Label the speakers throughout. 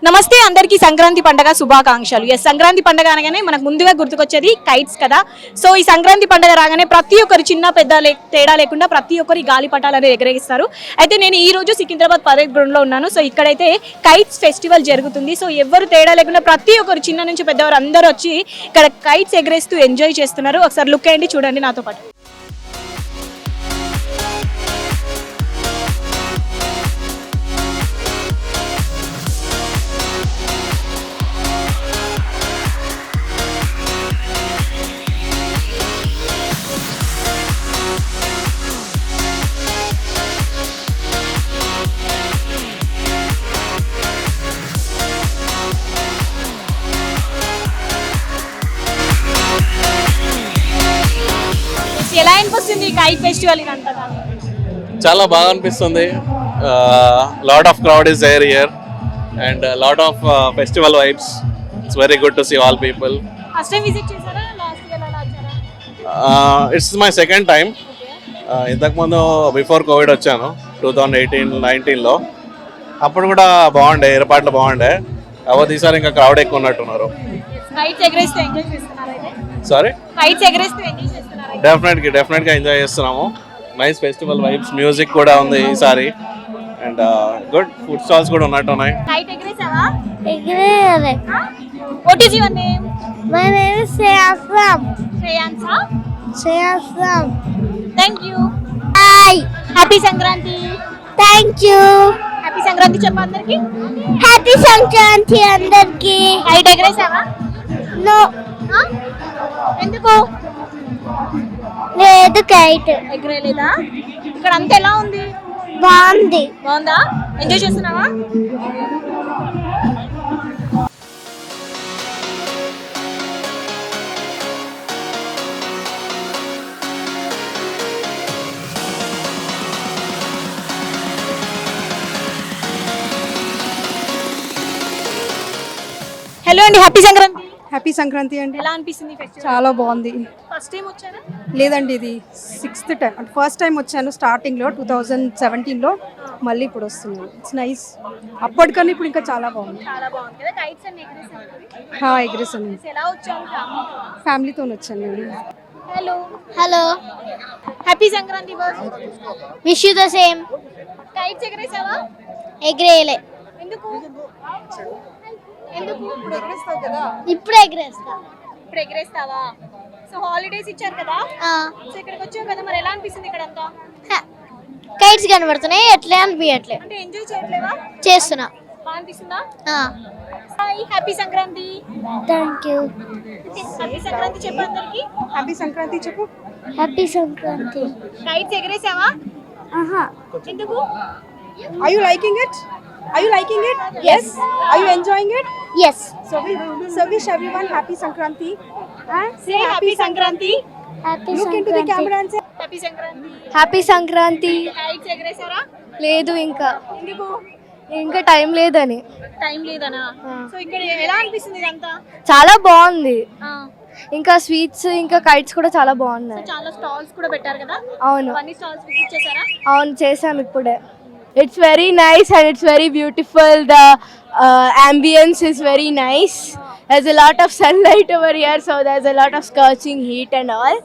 Speaker 1: నమస్తే అందరికీ సంక్రాంతి పండుగ శుభాకాంక్షలు. ఎస్, సంక్రాంతి పండుగ అనగానే మనకు ముందుగా గుర్తుకొచ్చేది కైట్స్ కదా. సో ఈ సంక్రాంతి పండుగ రాగానే ప్రతి ఒక్కరు చిన్న పెద్ద తేడా లేకుండా ప్రతి ఒక్కరు గాలిపటాలు అనేది ఎగరేగిస్తారు. అయితే నేను ఈ రోజు సికింద్రాబాద్ పరేడ్ గ్రౌండ్ లో ఉన్నాను. సో ఇక్కడైతే కైట్స్ ఫెస్టివల్ జరుగుతుంది. సో ఎవరు తేడా లేకుండా ప్రతి ఒక్కరు చిన్న నుంచి పెద్దవారు అందరూ వచ్చి ఇక్కడ కైట్స్ ఎగరేస్తూ ఎంజాయ్ చేస్తున్నారు. ఒకసారి లుక్ అయ్యండి, చూడండి నాతో పాటు. ఎలా అనిపిస్తుంది కైట్ ఫెస్టివల్ ఇదంతా?
Speaker 2: చాలా బాగా అనిపిస్తుంది. Lot of crowd is there here and lot of festival vibes. It's very good to see all people.
Speaker 1: First time visit చేశారా? లాస్ట్ ఇయర్ అలా వచ్చారా?
Speaker 2: It's my second time. ఇంతకుముందు బిఫోర్ కోవిడ్ వచ్చాను 2018-19లో. అప్పుడు కూడా బాగుండే, ఏర్పాట్లు బాగుండే. అవత్ ఈసారి ఇంకా క్రౌడ్ ఎక్కువ ఉన్నట్టున్నారు.
Speaker 1: కైట్స్ ఎగరేస్తూ ఎంజాయ్ చేస్తున్నారా?
Speaker 2: సారీ,
Speaker 1: కైట్స్ ఎగరేస్తూ ఎంజాయ్ చేస్తున్నారా?
Speaker 2: డెఫినెట్గా ఎంజాయ్ చేస్తున్నాము. నైస్ ఫెస్టివల్ వైబ్స్, మ్యూజిక్ కూడా ఉంది ఈసారి అండ్ గుడ్ ఫుడ్ స్టాల్స్ కూడా ఉన్నట్టున్నాయి.
Speaker 1: కైట్ ఎగరేసావా?
Speaker 3: Agree.
Speaker 1: What is your name?
Speaker 3: My name is Seyasam.
Speaker 1: Shreyamsa.
Speaker 3: Seyasam.
Speaker 1: Thank you.
Speaker 3: Hi.
Speaker 1: Happy Sankranti.
Speaker 3: Thank you.
Speaker 1: Happy Sankranti చెప్పు అందరికి.
Speaker 3: Happy Sankranti andarki.
Speaker 1: కైట్ ఎగరేసావా?
Speaker 3: No.
Speaker 1: ఎందుకు
Speaker 3: లేదు కైట్
Speaker 1: ఎగరేలేదా? ఇక్కడ అంతా ఎలా ఉంది?
Speaker 3: బాగుంది.
Speaker 1: బాగుందా? ఎంజాయ్ చేస్తున్నావా? హలో అండి, హ్యాపీ సంక్రాంతి.
Speaker 4: హ్యాపీ సంక్రాంతి అండి.
Speaker 1: ఎలా అనిపిస్తుంది ఫెస్టివల్?
Speaker 4: చాలా బాగుంది.
Speaker 1: ఫస్ట్ టైం వచ్చారా?
Speaker 4: లేదండి, ఇది 6th టైం. అంటే ఫస్ట్ టైం వచ్చాను స్టార్టింగ్లో 2017లో. మళ్ళీ ఇప్పుడు వస్తున్నాను. It's nice. అప్పటికన్నా ఇప్పుడు ఇంకా చాలా బాగుంది.
Speaker 1: చాలా బాగుంది కదా. కైట్స్ అన్ని ఎగరేసారు.
Speaker 4: ఎగ్రెసాను.
Speaker 1: ఎలా వచ్చారు?
Speaker 4: ఫ్యామిలీతో వచ్చాను నేను.
Speaker 1: Hello,
Speaker 3: hello.
Speaker 1: Happy Sankranti boss.
Speaker 3: Wish you the same.
Speaker 1: Kites ఎగరేసావా?
Speaker 3: ఎగ్రేయలే.
Speaker 1: ఎందుకు? ఎందుకు?
Speaker 3: ఇప్పుడే ఎగ్రేస్తా.
Speaker 1: ఇప్పుడు ఎగరేస్తావా? సో హాలిడేస్ ఇచ్చారు కదా, సో ఇక్కడికి వచ్చావు కదా, మరి ఎలా అనిపిస్తుంది ఇక్కడ అంతా?
Speaker 3: కైట్స్ కనబడుతున్నాయి, ఎట్లే అనిపించట్లే.
Speaker 1: అంటే ఎంజాయ్ చేయట్లేవా?
Speaker 3: చేస్తున్నా.
Speaker 1: బాగా అనిపిస్తుందా? Hi, happy Sankranti.
Speaker 3: Thank you.
Speaker 1: Happy Sankranti చెప్పు అందరికి.
Speaker 4: హ్యాపీ సంక్రాంతి చెప్పు.
Speaker 3: హ్యాపీ సంక్రాంతి.
Speaker 1: కైట్స్ ఎగరేసావా?
Speaker 3: ఆహా.
Speaker 1: ఎందుకు?
Speaker 4: Are you liking it? Are you liking it? Yes. Are you enjoying it?
Speaker 3: Yes.
Speaker 4: So wish everyone happy Sankranti.
Speaker 1: Say happy Sankranti.
Speaker 3: Happy
Speaker 4: Look into the camera and say
Speaker 1: happy Sankranti.
Speaker 3: Happy Sankranti.
Speaker 1: Kites ఎగరేసారా?
Speaker 3: లేదు, ఇంకా
Speaker 1: ఎందుకు?
Speaker 3: Time లేదని.
Speaker 1: Time లేదనా? So ఇక్కడ ఎలా అనిపిస్తుంది ఇదంతా?
Speaker 3: చాలా బాగుంది.
Speaker 1: ఆ,
Speaker 3: ఇంకా స్వీట్స్ ఇంకా కైట్స్ కూడా చాలా బాగున్నాయి.
Speaker 1: చాలా స్టాల్స్ కూడా పెట్టారు కదా.
Speaker 3: అవును,
Speaker 1: అన్ని స్టాల్స్ విజిట్ చేశారా?
Speaker 3: అవును, చేసాం ఇప్పుడే. It's very nice and it's very beautiful. The ambience is very nice. There's a lot of sunlight over here, so there's a lot of scorching heat and all.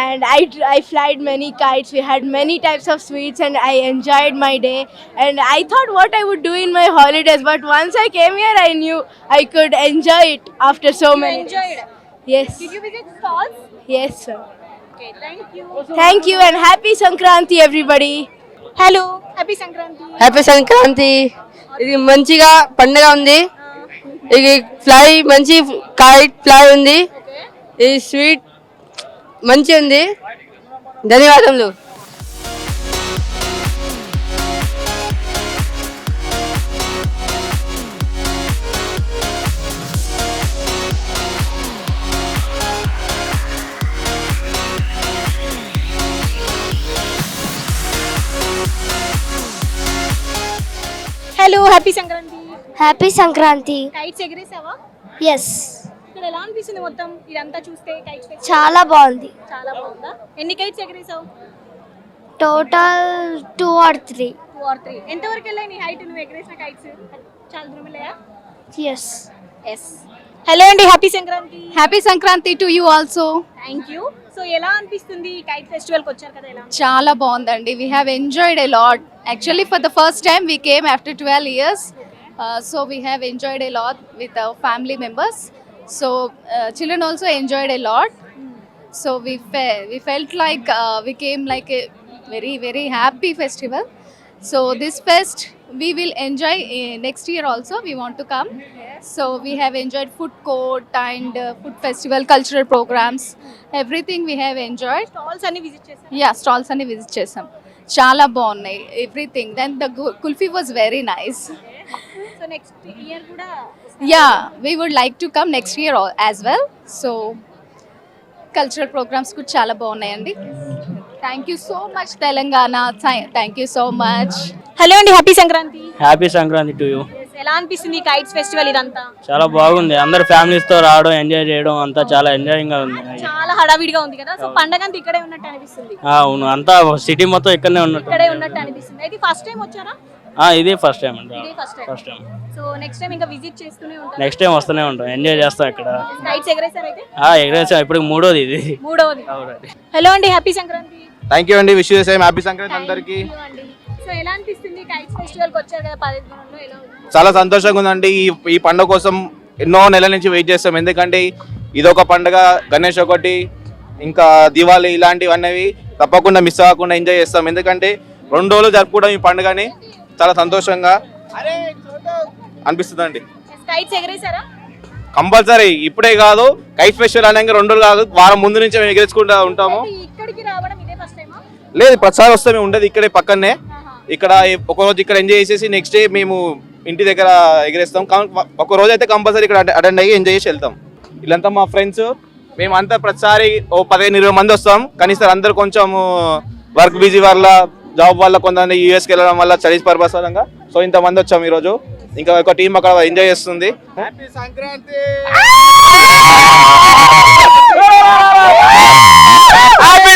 Speaker 3: And I flied many kites. We had many types of sweets and I enjoyed my day. And I thought what I would do in my holidays, but once I came here, I knew I could enjoy it after so
Speaker 1: You
Speaker 3: many.
Speaker 1: enjoyed?
Speaker 3: Yes,
Speaker 1: Did you visit stalls?
Speaker 3: yes, sir.
Speaker 1: Okay, thank you.
Speaker 3: Thank you and happy Sankranti, everybody.
Speaker 1: Hello, happy Sankranti.
Speaker 5: Happy Sankranti. ఇది మంచిగా పండుగ ఉంది. ఇది fly మంచి kite fly ఉంది. ఇది sweet మంచి ఉంది. ధన్యవాదములు.
Speaker 1: Hello, happy Sankranti.
Speaker 3: Happy Sankranti.
Speaker 1: Kites ఎగరేసావా?
Speaker 3: ఎస్.
Speaker 1: ఇక్కడ ఎలా అనిపిస్తుంది మొత్తం ఇదంతా చూస్తే? కైట్స్
Speaker 3: చాలా బాగుంది.
Speaker 1: చాలా బాగుందా? ఎన్ని కైట్స్ ఎగరేసావు?
Speaker 3: Total 2 or 3.
Speaker 1: 2 or 3. ఎంతవరకు వెళ్ళాయి నీ హైట్ నువ్వు ఎగరేసిన కైట్స్? చాలా దూరం వెళ్ళాయా?
Speaker 3: Yes.
Speaker 1: ఎస్. హలో అండి, happy Sankranti.
Speaker 6: Happy Sankranti to you also.
Speaker 1: Thank you. So ఎలా అనిపిస్తుంది కైట్ ఫెస్టివల్కి వచ్చారు కదా, ఎలా?
Speaker 6: చాలా బాగుందండి. We have enjoyed a lot. Actually for the first time we came after 12 years. So we have enjoyed a lot with our family members. So children also enjoyed a lot. So we felt like we came like a very, very happy festival. So this fest we will enjoy next year also. We want to come. So we have enjoyed food court and food festival, cultural programs. Everything we have enjoyed.
Speaker 1: Stalls అన్ని visit చేశారు.
Speaker 6: Yeah stalls అన్ని visit చేసాం. చాలా బాగున్నాయి everything. Then the kulfi was very nice.
Speaker 1: So next year కూడా
Speaker 6: yeah we would like to come next year as well. So cultural programmes కూడా చాలా బాగున్నాయండి. Thank you so much Telangana. Thank you so much.
Speaker 1: Hello అండి, happy Sankranti.
Speaker 7: Happy Sankranti to you.
Speaker 1: ఎలా అనిపిస్తుంది kites festival ఇదంతా?
Speaker 7: చాలా బాగుంది. అందరు ఫ్యామిలీస్ తో రావడం, ఎంజాయ్ చేయడం అంతా చాలా ఎంజాయింగ్ గా ఉంది.
Speaker 1: చాలా హడావిడిగా ఉంది కదా, సో పండగ అంతా ఇక్కడే ఉన్నట్టు అనిపిస్తుంది.
Speaker 7: అవును, అంతా సిటీ మొత్తం ఇక్కడనే ఉన్నట్టు.
Speaker 1: ఇక్కడే ఉన్నట్టు అనిపిస్తుంది. అయితే ఫస్ట్ టైం వచ్చారా?
Speaker 7: ఇది ఫస్ట్ టైం అండి.
Speaker 1: ఇదే first time.
Speaker 7: First time.
Speaker 1: So next time ఇంకా విజిట్ చేస్తూనే ఉంటారు.
Speaker 7: నెక్స్ట్ టైం వస్తూనే ఉంటాం, ఎంజాయ్ చేస్తాం ఇక్కడ.
Speaker 1: కైట్స్ ఎగరేసారు అయితే?
Speaker 7: ఎగరేసాం. ఇప్పుడు మూడోది ఇది.
Speaker 1: మూడవది.
Speaker 7: అవునండి.
Speaker 1: హలో అండి, హ్యాపీ సంక్రాంతి.
Speaker 8: థ్యాంక్ యూ అండి. Wish you same happy Sankranti అందరికీ.
Speaker 1: Thank you అండి. సో ఎలా అనిపిస్తుంది కైట్స్ ఫెస్టివల్ కి వచ్చారు కదా 15 రోజుల్లో, ఎలా ఉంది?
Speaker 8: చాలా సంతోషంగా ఉందండి. ఈ పండుగ కోసం ఎన్నో నెలల నుంచి వెయిట్ చేస్తాం. ఎందుకంటే ఇదొక పండుగ, గణేష్ ఒకటి, ఇంకా దివాళీ ఇలాంటివన్నీ తప్పకుండా మిస్ అవ్వకుండా ఎంజాయ్ చేస్తాం. ఎందుకంటే 2 రోజులు జరుపుకోవడం ఈ పండుగని చాలా సంతోషంగా అనిపిస్తుందండి.
Speaker 1: కైట్స్ ఎగరేసారా?
Speaker 8: కంపల్సరీ. ఇప్పుడే కాదు, కైట్ ఫెస్టివల్ అనగా 2 రోజులు కాదు, వారం ముందు నుంచి మేము ఎగరేసుకుంటూ ఉంటాము.
Speaker 1: అయితే ఇక్కడికి రావడం ఇదే ఫస్ట్ టైమా?
Speaker 8: లేదు, ప్రతిసారి వస్తే మేము ఉండేది ఇక్కడే పక్కనే. ఇక్కడ ఒక రోజు ఇక్కడ ఎంజాయ్ చేసేసి నెక్స్ట్ డే మేము ఇంటి దగ్గర ఎగరేస్తాం. ఒక రోజు అయితే కంపల్సరీ ఇక్కడ అటెండ్ అయ్యి ఎంజాయ్ చేసి వెళ్తాం. వీళ్ళంతా మా ఫ్రెండ్స్. మేమంతా ప్రతిసారి ఓ 15-20 మంది వస్తాం. కానీ సార్ అందరు కొంచెం వర్క్ బిజీ వల్ల, జాబ్ వల్ల, కొంతమంది యూఎస్కి వెళ్ళడం వల్ల, స్టడీస్ పర్పస్ వల్ల, సో ఇంతమంది వచ్చాం ఈరోజు. ఇంకా ఒక టీం అక్కడ ఎంజాయ్ చేస్తుంది. హ్యాపీ సంక్రాంతి. హ్యాపీ